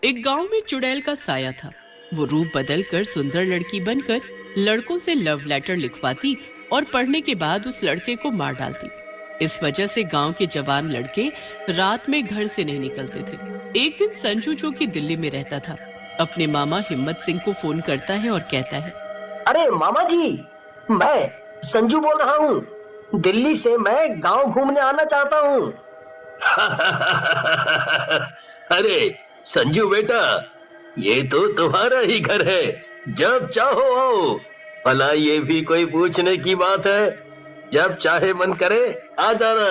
एक गांव में चुड़ैल का साया था। वो रूप बदलकर सुंदर लड़की बनकर लड़कों से लव लेटर लिखवाती और पढ़ने के बाद उस लड़के को मार डालती। इस वजह से गांव के जवान लड़के रात में घर से नहीं निकलते थे। एक दिन संजू, जो कि दिल्ली में रहता था, अपने मामा हिम्मत सिंह को फोन करता है और कहता है, अरे मामा जी, मैं संजू बोल रहा हूँ। दिल्ली से मैं गांव घूमने आना चाहता हूँ। अरे संजू बेटा, ये तो तुम्हारा ही घर है, जब चाहो आओ। भला ये भी कोई पूछने की बात है? जब चाहे मन करे आ जाना।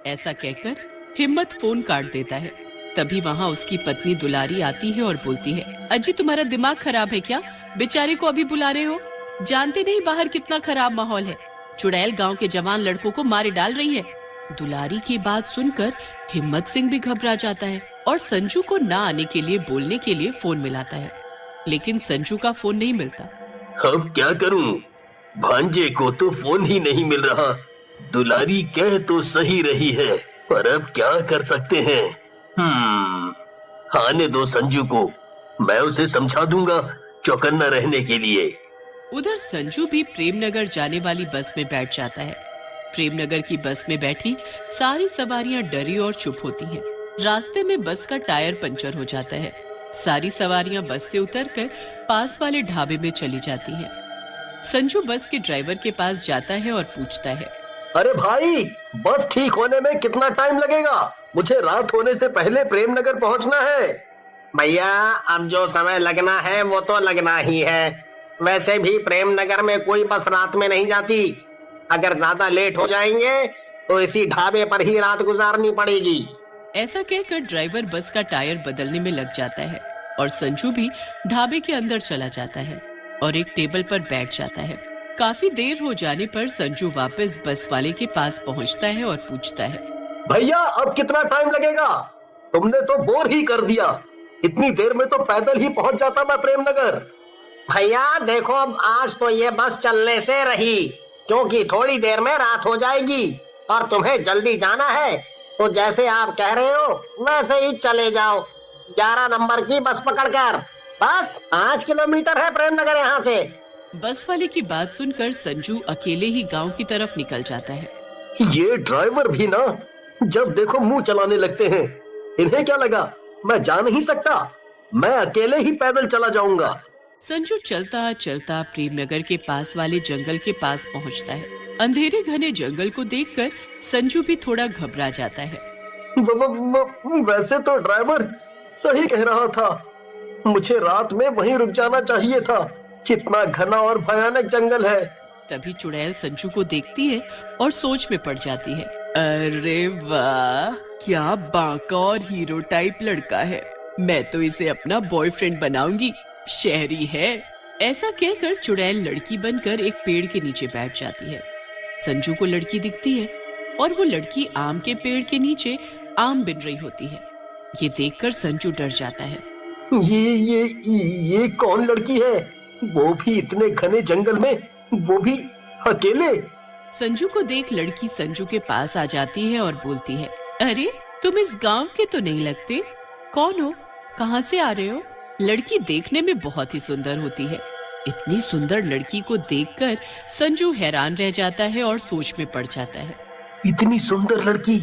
ऐसा कहकर हिम्मत फोन काट देता है। तभी वहाँ उसकी पत्नी दुलारी आती है और बोलती है, अजी तुम्हारा दिमाग खराब है क्या? बेचारे को अभी बुला रहे हो? जानते नहीं बाहर कितना खराब माहौल है। चुड़ैल गांव के जवान लड़कों को मारे डाल रही है। दुलारी की बात सुनकर हिम्मत सिंह भी घबरा जाता है और संजू को ना आने के लिए बोलने के लिए फोन मिलाता है, लेकिन संजू का फोन नहीं मिलता। अब क्या करूं? भांजे को तो फोन ही नहीं मिल रहा। दुलारी कह तो सही रही है, पर अब क्या कर सकते हैं? आने दो संजू को, मैं उसे समझा दूंगा चौकन्ना रहने के लिए। उधर संजू भी प्रेमनगर जाने वाली बस में बैठ जाता है। प्रेमनगर की बस में बैठी सारी सवारियां डरी और चुप होती हैं। रास्ते में बस का टायर पंचर हो जाता है। सारी सवारियां बस से उतरकर पास वाले ढाबे में चली जाती हैं। संजू बस के ड्राइवर के पास जाता है और पूछता है, अरे भाई, बस ठीक होने में कितना टाइम लगेगा? मुझे रात होने से पहले प्रेमनगर पहुंचना है। भैया, अब जो समय लगना है वो तो लगना ही है। वैसे भी प्रेमनगर में कोई बस रात में नहीं जाती। अगर ज्यादा लेट हो जाएंगे तो इसी ढाबे पर ही रात गुजारनी पड़ेगी। ऐसा कहकर ड्राइवर बस का टायर बदलने में लग जाता है और संजू भी ढाबे के अंदर चला जाता है और एक टेबल पर बैठ जाता है। काफी देर हो जाने पर संजू वापस बस वाले के पास पहुंचता है और पूछता है, भैया अब कितना टाइम लगेगा? तुमने तो बोर ही कर दिया। इतनी देर में तो पैदल ही पहुंच जाता मैं प्रेमनगर। भैया देखो, अब आज तो ये बस चलने से रही, क्योंकि थोड़ी देर में रात हो जाएगी और तुम्हें जल्दी जाना है। तो जैसे आप कह रहे हो वैसे ही चले जाओ, 11 नंबर की बस पकड़कर। बस 5 किलोमीटर है प्रेमनगर यहाँ से। बस वाले की बात सुनकर संजू अकेले ही गांव की तरफ निकल जाता है। ये ड्राइवर भी ना, जब देखो मुंह चलाने लगते हैं। इन्हें क्या लगा मैं जा नहीं सकता? मैं अकेले ही पैदल चला जाऊंगा। संजू चलता चलता प्रेमनगर के पास वाले जंगल के पास पहुंचता है। अंधेरे घने जंगल को देखकर संजू भी थोड़ा घबरा जाता है। वैसे तो ड्राइवर सही कह रहा था। मुझे रात में वहीं रुक जाना चाहिए था। कितना घना और भयानक जंगल है। तभी चुड़ैल संजू को देखती है और सोच में पड़ जाती है। अरे वाह, क्या बांका और हीरो टाइप लड़का है। मैं तो इसे अपना बॉयफ्रेंड बनाऊंगी। शहरी है। ऐसा कहकर चुड़ैल लड़की बनकर एक पेड़ के नीचे बैठ जाती है। संजू को लड़की दिखती है और वो लड़की आम के पेड़ के नीचे आम बिन रही होती है। ये देखकर संजू डर जाता है। ये कौन लड़की है? वो भी इतने घने जंगल में, वो भी अकेले। संजू को देख लड़की संजू के पास आ जाती है और बोलती है, अरे तुम इस गांव के तो नहीं लगते। कौन हो? कहाँ से आ रहे हो? लड़की देखने में बहुत ही सुंदर होती है। इतनी सुंदर लड़की को देखकर संजू हैरान रह जाता है और सोच में पड़ जाता है। इतनी सुंदर लड़की